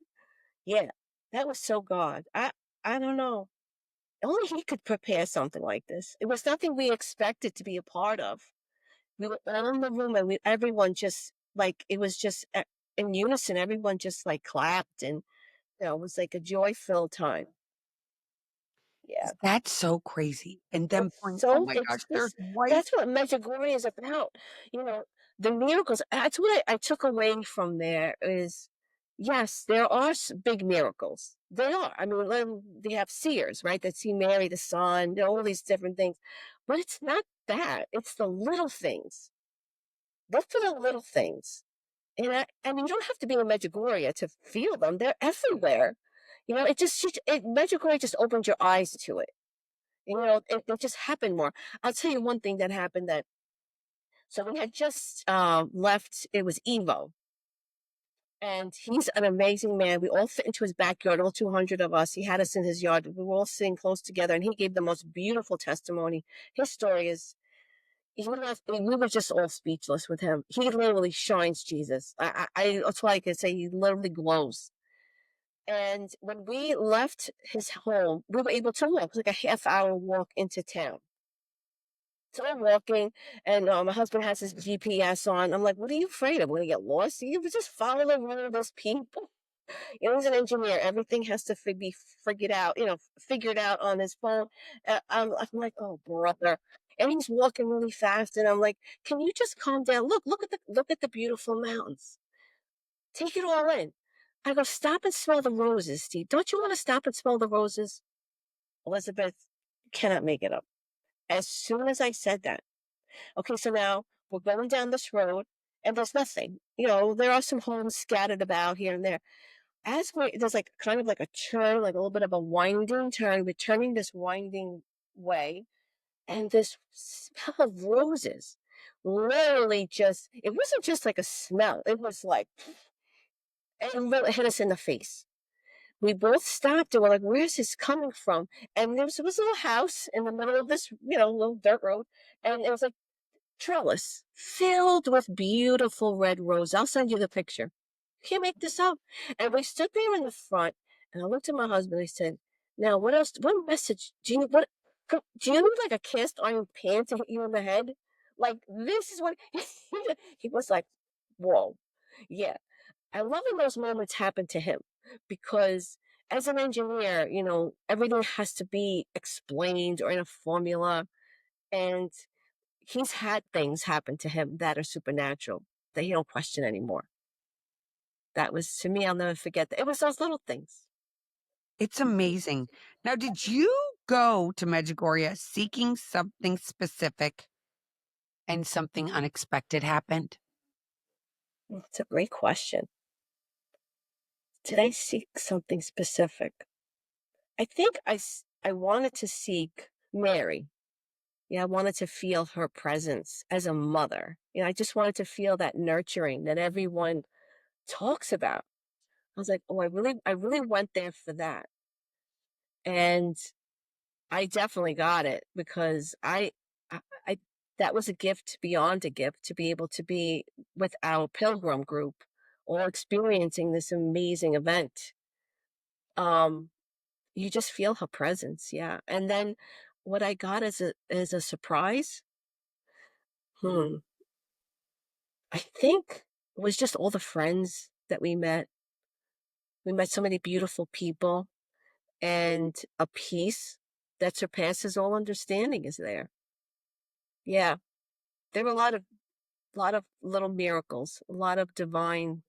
Yeah, that was so God. I don't know. Only he could prepare something like this. It was nothing we expected to be a part of. We were all in the room, and everyone just like it was just in unison. Everyone just like clapped, and it was like a joy-filled time. Yeah. That's so crazy. And them pouring, oh my It's gosh, there's just white. that's what Medjugorje is about. The miracles. That's what I took away from there is, yes, there are big miracles. They are. I mean, they have seers, right? That see Mary, the Son, all these different things. But it's not that. It's the little things. Look for the little things. And you don't have to be in Medjugorje to feel them. They're everywhere. Medjugorje just opens your eyes to it. It just happened more. I'll tell you one thing that happened so we had just left, it was Evo. And he's an amazing man. We all fit into his backyard, all 200 of us. He had us in his yard. We were all sitting close together, and he gave the most beautiful testimony. His story is, we were just all speechless with him. He literally shines Jesus. That's why I can say he literally glows. And when we left his home, we were able to walk. It was like a half-hour walk into town. So I'm walking, and my husband has his GPS on. I'm like, "What are you afraid of? We're gonna get lost? You just follow the road of those people." He's an engineer. Everything has to be figured out on his phone. I'm like, "Oh, brother." And he's walking really fast, and I'm like, "Can you just calm down? Look at the beautiful mountains. Take it all in." I go, "Stop and smell the roses, Steve. Don't you want to stop and smell the roses?" Elizabeth cannot make it up. As soon as I said that, okay, so now we're going down this road, and there's nothing. There are some homes scattered about here and there. There's like kind of like a turn, like a little bit of a winding turn. We're turning this winding way, and this smell of roses literally it wasn't just like a smell. It was like, it really hit us in the face. We both stopped and we're like, where's this coming from? And there was a little house in the middle of this, little dirt road. And it was like trellis filled with beautiful red roses. I'll send you the picture. You can't make this up. And we stood there in the front, and I looked at my husband. I said, "Now, what else? What message do you? Do you need like a cast iron pan to hit you in the head? Like this is what?" He was like, "Whoa, yeah." I love when those moments happen to him because as an engineer, everything has to be explained or in a formula, and he's had things happen to him that are supernatural that he don't question anymore. That was, to me, I'll never forget that. It was those little things. It's amazing. Now, did you go to Medjugorje seeking something specific and something unexpected happened? It's a great question. Did I seek something specific? I think I wanted to seek Mary. Yeah, I wanted to feel her presence as a mother. I just wanted to feel that nurturing that everyone talks about. I was like, "Oh, I really went there for that." And I definitely got it because I that was a gift beyond a gift to be able to be with our pilgrim group, all experiencing this amazing event. Um, you just feel her presence, yeah. And then what I got as a surprise, hmm, I think was just all the friends that we met. We met so many beautiful people and a peace that surpasses all understanding is there. Yeah, there were a lot of little miracles, a lot of divine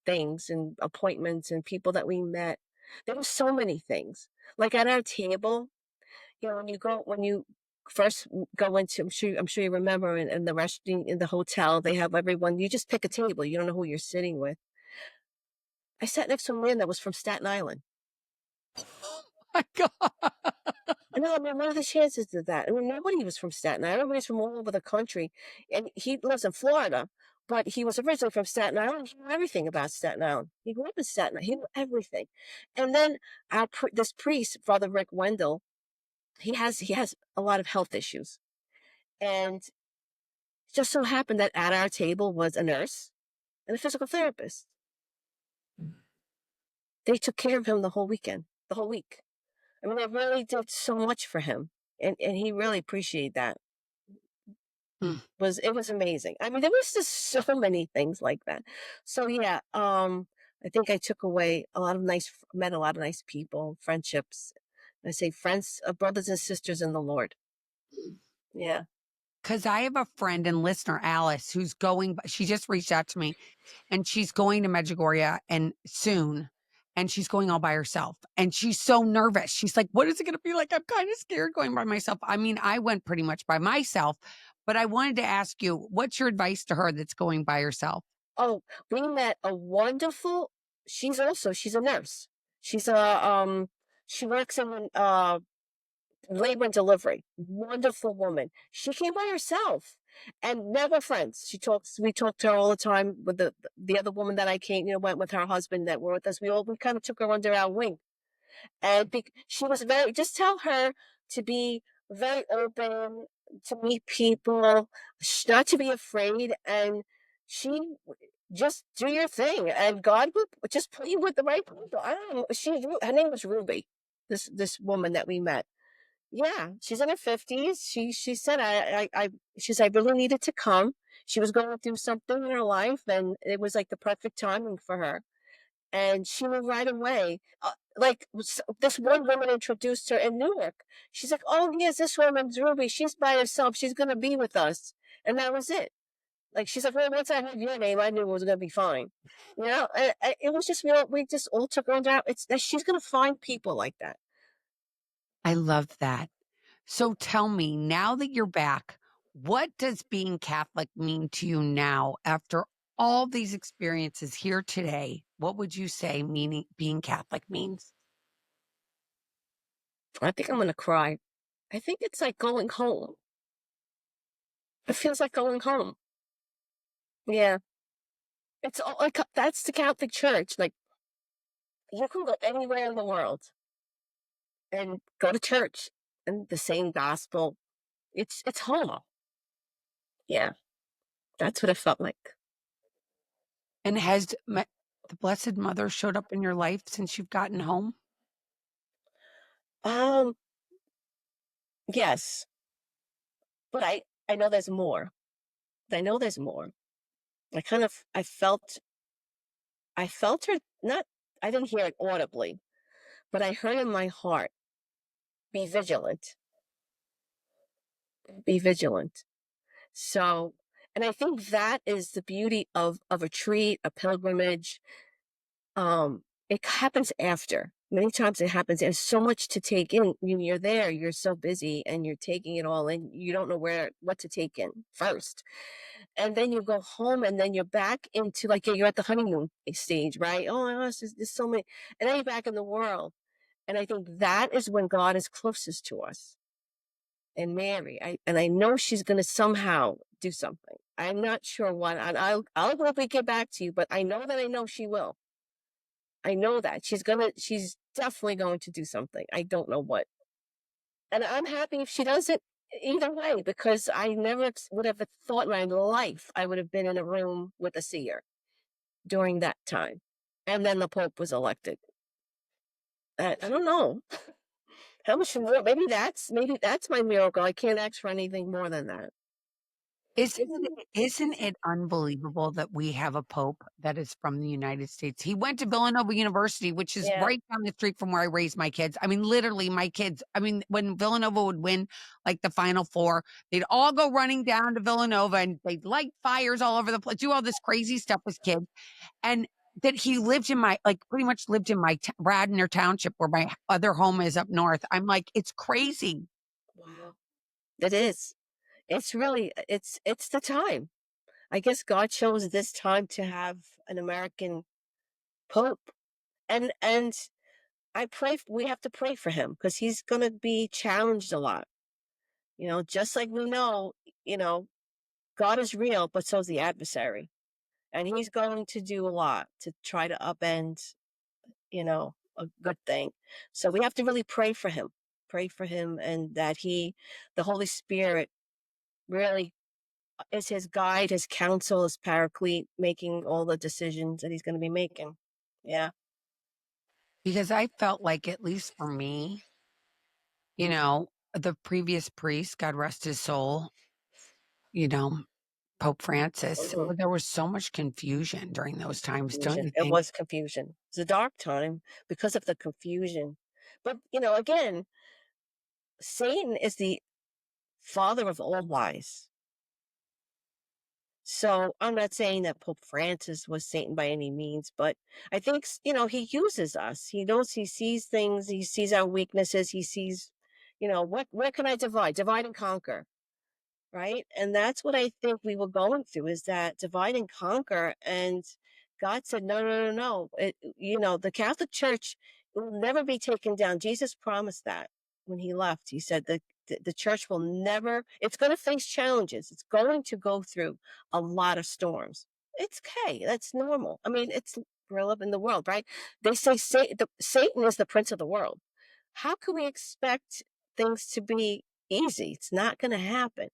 things and appointments and people that we met. There were so many things. Like at our table, when you first go into, I'm sure you remember in the restaurant, in the hotel, they have everyone, you just pick a table. You don't know who you're sitting with. I sat next to a man that was from Staten Island. My God. I know, I mean, what are the chances of that? I mean, nobody was from Staten Island. Everybody's from all over the country. And he lives in Florida, but he was originally from Staten Island. He knew everything about Staten Island. He grew up in Staten Island. He knew everything. And then this priest, Father Rick Wendell, he has a lot of health issues. And it just so happened that at our table was a nurse and a physical therapist. They took care of him the whole weekend, the whole week. I mean, they really did so much for him. And he really appreciated that. Mm. It was amazing. I mean, there was just so many things like that. So yeah, I think I took away met a lot of nice people, friendships. I say friends, brothers and sisters in the Lord. Yeah. Because I have a friend and listener, Alice, who's going, she just reached out to me and she's going to Medjugorje and soon. And she's going all by herself. And she's so nervous. She's like, what is it going to be like? I'm kind of scared going by myself. I mean, I went pretty much by myself, but I wanted to ask you, what's your advice to her that's going by herself? Oh, we met a wonderful. She's a nurse. She works in labor and delivery. Wonderful woman. She came by herself and never friends. We talked to her all the time with the other woman that I came, went with her husband that were with us. We kind of took her under our wing. And she was just tell her to be very open, to meet people, not to be afraid. And she just do your thing. And God will just put you with the right people. I don't know. Her name was Ruby, this woman that we met. Yeah, she's in her 50s. She said I really needed to come. She was going through something in her life and it was like the perfect timing for her. And she knew right away. This one woman introduced her in Newark. She's like, "Oh yes, this woman's Ruby. She's by herself. She's gonna be with us." And that was it. Like she's like, "Well, once I heard your name, I knew it was gonna be fine." It was just we just all took her under our. It's that she's gonna find people like that. I love that. So tell me, now that you're back, what does being Catholic mean to you now after all these experiences here today? What would you say meaning being Catholic means? I think I'm gonna cry. I think it's like going home. It feels like going home. Yeah. It's all like that's the Catholic Church. Like you can go anywhere in the world and go to church and the same gospel. It's home. Yeah. That's what it felt like. And has the Blessed Mother showed up in your life since you've gotten home? Um, yes. But I know there's more. I know there's more. I felt her not I didn't hear it audibly, but I heard in my heart, be vigilant. Be vigilant. So, and I think that is the beauty of a retreat, a pilgrimage. It happens after. Many times it happens. There's so much to take in. When you're there, you're so busy and you're taking it all in. You don't know what to take in first. And then you go home and then you're back into like you're at the honeymoon stage, right? Oh my gosh, there's so many. And then you're back in the world. And I think that is when God is closest to us. And Mary, I know she's going to somehow do something. I'm not sure what. And I'll probably get back to you, but I know she will. I know that she's definitely going to do something. I don't know what. And I'm happy if she does it either way, because I never would have thought in my life I would have been in a room with a seer during that time. And then the Pope was elected. I don't know how much more. Maybe that's my miracle. I can't ask for anything more than that. Isn't it unbelievable that we have a pope that is from the United States? He went to Villanova University, which is Yeah. right down the street from where I raised my kids. I mean, literally, my kids. I mean, when Villanova would win like the Final Four, they'd all go running down to Villanova and they'd light fires all over the place, do all this crazy stuff with kids. And that he lived in my like pretty much lived in my Radnor Township where my other home is up north. I'm like, it's crazy. Wow. It is. It's really it's the time. I guess God chose this time to have an American pope. And we have to pray for him because he's going to be challenged a lot. Just like we know, you know, God is real, but so is the adversary. And he's going to do a lot to try to upend, a good thing. So we have to really pray for him, and that the Holy Spirit really is his guide, his counsel, his paraclete, making all the decisions that he's going to be making. Yeah. Because I felt like, at least for me, the previous priest, God rest his soul, you know, Pope Francis, Mhm. there was so much confusion during those times, don't Confusion. you It think? was confusion. It's a dark time because of the confusion. But, again, Satan is the father of all lies. So I'm not saying that Pope Francis was Satan by any means, but I think, he uses us. He sees things, he sees our weaknesses, he sees, where can I divide? Divide and conquer. Right? And that's what I think we were going through, is that divide and conquer. And God said, no, no, no, no. The Catholic Church will never be taken down. Jesus promised that when he left. He said that the church will never, it's going to face challenges. It's going to go through a lot of storms. It's okay. That's normal. I mean, we're living in the world, right? They say Satan is the prince of the world. How can we expect things to be easy? It's not going to happen.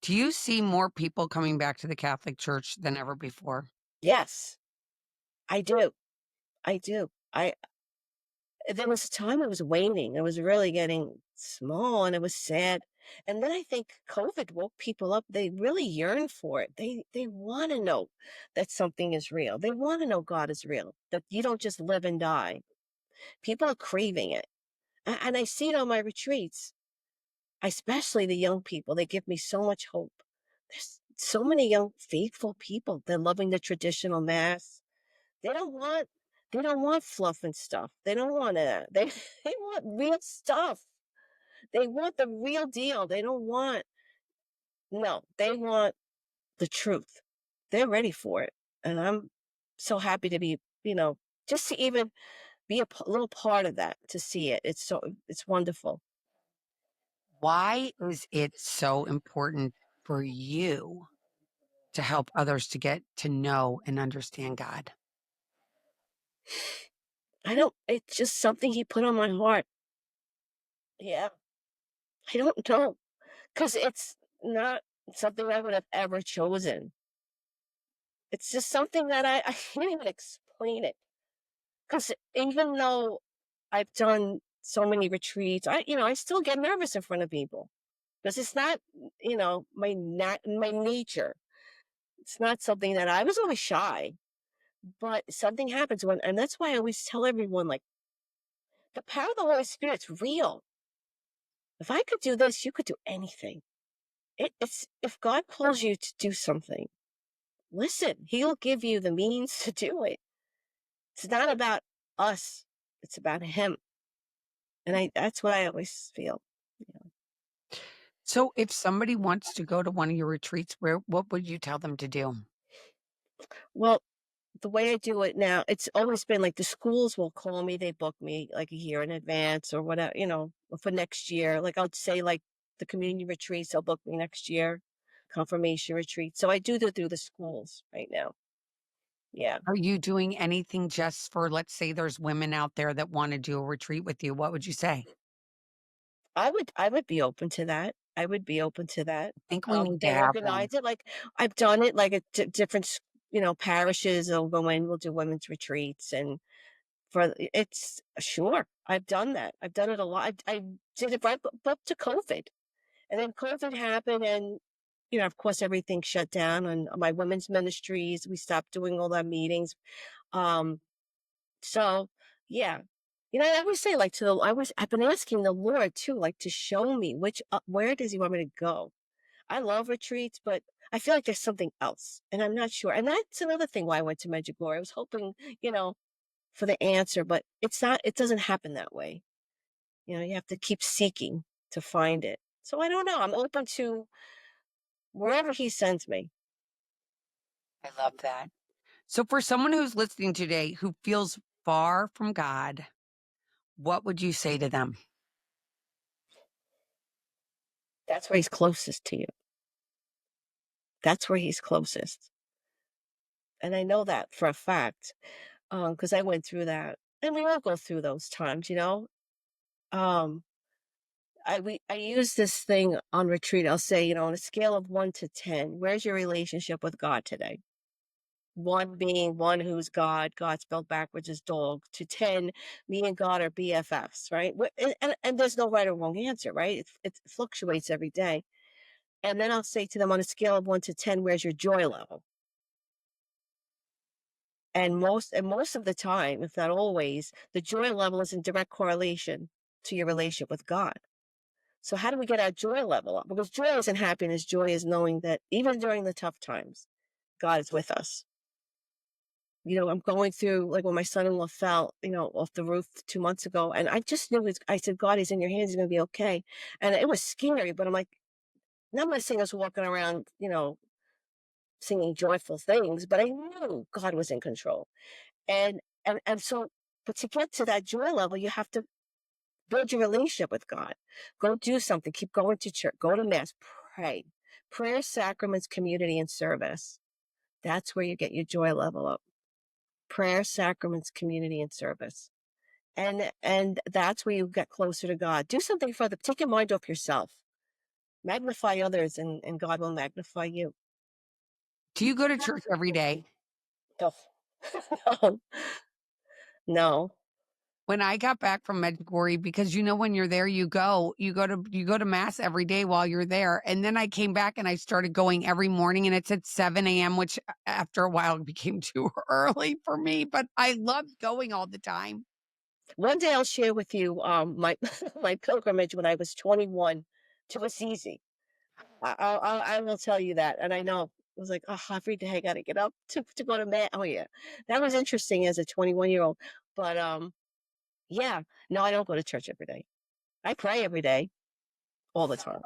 Do you see more people coming back to the Catholic Church than ever before? Yes, I do. I do. There was a time it was waning. It was really getting small and it was sad. And then I think COVID woke people up. They really yearn for it. They want to know that something is real. They want to know God is real, that you don't just live and die. People are craving it. And I see it on my retreats, especially the young people. They give me so much hope. There's so many young, faithful people. They're loving the traditional mass. They don't want they don't want fluff and stuff. They don't want that. They want real stuff. They want the real deal. They don't want no, they want the truth. They're ready for it. And I'm so happy to be, just to even be a little part of that, to see it. It's wonderful. Why is it so important for you to help others to get to know and understand God? It's just something he put on my heart. Yeah. I don't know. Because it's not something I would have ever chosen. It's just something that I can't even explain it. Because even though I've done so many retreats, I still get nervous in front of people because it's not, my nature. It's not something that I was always shy, but something happens and that's why I always tell everyone, like, the power of the Holy Spirit's real. If I could do this, you could do anything. It's if God calls you to do something, listen, he'll give you the means to do it. It's not about us, it's about him. And that's what I always feel. You know. So if somebody wants to go to one of your retreats, what would you tell them to do? Well, the way I do it now, it's always been like the schools will call me, they book me like a year in advance or whatever, for next year. Like I'll say like the community retreats, they'll book me next year, confirmation retreat. So I do that through the schools right now. Yeah. Are you doing anything just for, let's say there's women out there that want to do a retreat with you? What would you say? I would be open to that. I would be open to that. I think we need to They have one. organize it, like, I've done it, like, at different parishes will go in, we'll do women's retreats, and it's sure, I've done that. I've done it a lot. I did it right up to COVID, and then COVID happened, and, of course, everything shut down, and my women's ministries, we stopped doing all our meetings, um, so, yeah. I always say, like, I've been asking the Lord too, like, to show me where does he want me to go? I love retreats, but I feel like there's something else, and I'm not sure. And that's another thing why I went to Medjugorje. I was hoping, you know, for the answer, but it doesn't happen that way. You have to keep seeking to find it. So I don't know. I'm open to wherever he sends me. I love that. So for someone who's listening today who feels far from God, what would you say to them? That's where he's closest to you. That's where he's closest. And I know that for a fact, because I went through that. And we all go through those times. Um, I use this thing on retreat. I'll say, on a scale of 1 to 10, where's your relationship with God today? 1 being one who's God spelled backwards is dog, to 10, me and God are BFFs, right? And there's no right or wrong answer, right? It fluctuates every day. And then I'll say to them on a scale of 1 to 10, where's your joy level? And most of the time, if not always, the joy level is in direct correlation to your relationship with God. So how do we get our joy level up? Because joy isn't happiness. Joy is knowing that even during the tough times, God is with us. I'm going through, like when my son-in-law fell, off the roof 2 months ago, and I just knew I said, God, he's in your hands. He's going to be okay. And it was scary, but I'm like, not my singers walking around, singing joyful things, but I knew God was in control. And so, but to get to that joy level, you have to build your relationship with God. Go do something. Keep going to church. Go to mass. Pray. Prayer, sacraments, community, and service. That's where you get your joy level up. Prayer, sacraments, community, and service. And that's where you get closer to God. Do something for the take your mind off yourself. Magnify others, and God will magnify you. Do you go to church every day? No. No. No. When I got back from Medjugorje, because when you're there, you go to mass every day while you're there. And then I came back and I started going every morning, and it's at 7 a.m., which after a while became too early for me. But I loved going all the time. One day I'll share with you my my pilgrimage when I was 21 to Assisi. I will tell you that, and I know it was like, oh, every day I got to get up to go to mass. Oh yeah, that was interesting as a 21-year-old. But yeah, no, I don't go to church every day. I pray every day, all the time.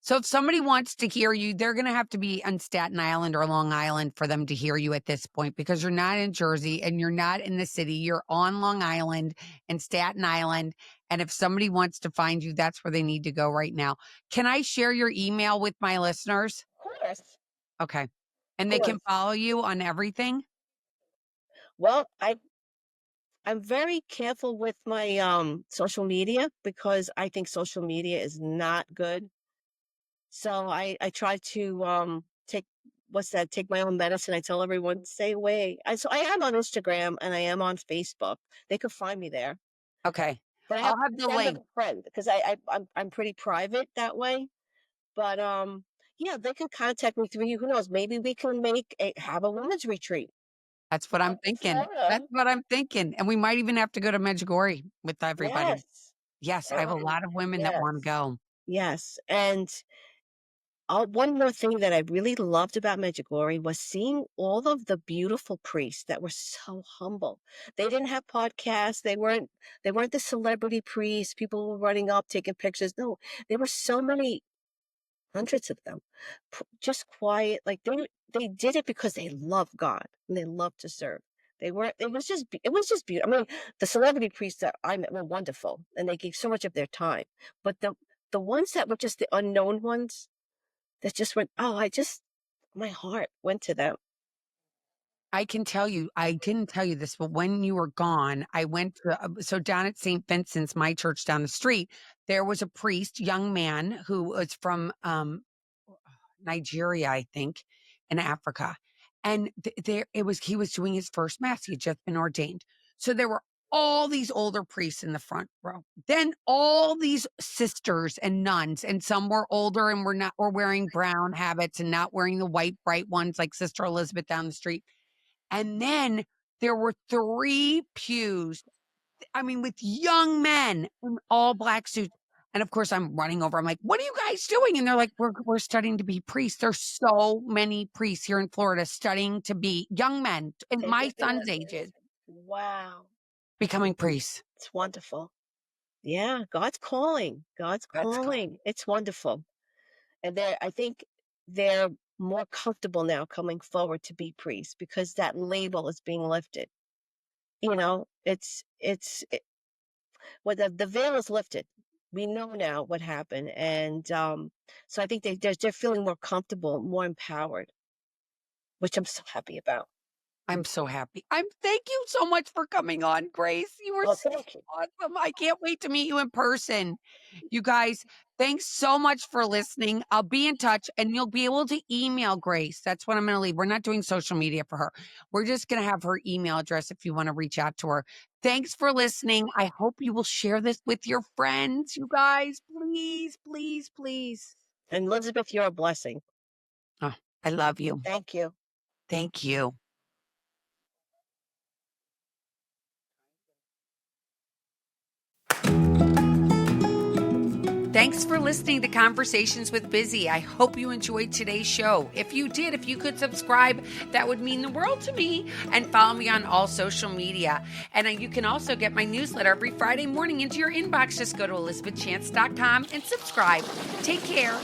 So if somebody wants to hear you, they're going to have to be on Staten Island or Long Island for them to hear you at this point, because you're not in Jersey and you're not in the city. You're on Long Island and Staten Island. And if somebody wants to find you, that's where they need to go right now. Can I share your email with my listeners? Of course, Okay. of And they can course. follow you on everything? Well, I'm very careful with my social media because I think social media is not good. So I try to take my own medicine. I tell everyone stay away. So I am on Instagram and I am on Facebook. They could find me there. Okay. But I I'll have have to the send them link. a friend because I'm pretty private that way. But yeah, they can contact me through you. Who knows? Maybe we can have a women's retreat That's what I'm up in thinking. That's Florida. what I'm thinking. And we might even have to go to Medjugorje with everybody. Yes. Yes, I have a And lot of women that want to yes. go. Yes. And One more thing that I really loved about Medjugorje was seeing all of the beautiful priests that were so humble. They didn't have podcasts. They weren't the celebrity priests. People were running up taking pictures. No, there were so many hundreds of them, just quiet. Like they did it because they love God and they love to serve. They weren't. It was just beautiful. I mean, the celebrity priests that I met were wonderful, and they gave so much of their time. But the ones that were just the unknown ones that just went, oh, my heart went to them. I can tell you, I didn't tell you this, but when you were gone, I went to, so down at St. Vincent's, my church down the street, there was a priest, young man who was from Nigeria, I think, in Africa. And he was doing his first mass. He had just been ordained. So there were all these older priests in the front row. Then all these sisters and nuns, and some were older and were wearing brown habits and not wearing the white, bright ones like Sister Elizabeth down the street. And then there were 3 pews, I mean, with young men in all black suits. And of course, I'm running over. I'm like, what are you guys doing? And they're like, we're studying to be priests. There's so many priests here in Florida studying to be young men in my son's ages Wow. becoming priests. It's wonderful. Yeah, God's calling. God's That's cool. calling. It's wonderful. And I think they're more comfortable now coming forward to be priests because that label is being lifted. You know, well, the veil is lifted. We know now what happened. And so I think they're feeling more comfortable, more empowered, which I'm so happy about. I'm so happy. Thank you so much for coming on, Grace. You were Well, so thank you. awesome. I can't wait to meet you in person. You guys, thanks so much for listening. I'll be in touch and you'll be able to email Grace. That's what I'm going to leave. We're not doing social media for her. We're just going to have her email address if you want to reach out to her. Thanks for listening. I hope you will share this with your friends, you guys. Please, please, please. And Elizabeth, you're a blessing. Oh, I love you. Thank you. Thank you. Thanks for listening to Conversations with Busy. I hope you enjoyed today's show. If you did, if you could subscribe, that would mean the world to me. And follow me on all social media. And you can also get my newsletter every Friday morning into your inbox. Just go to elizabethchance.com and subscribe. Take care.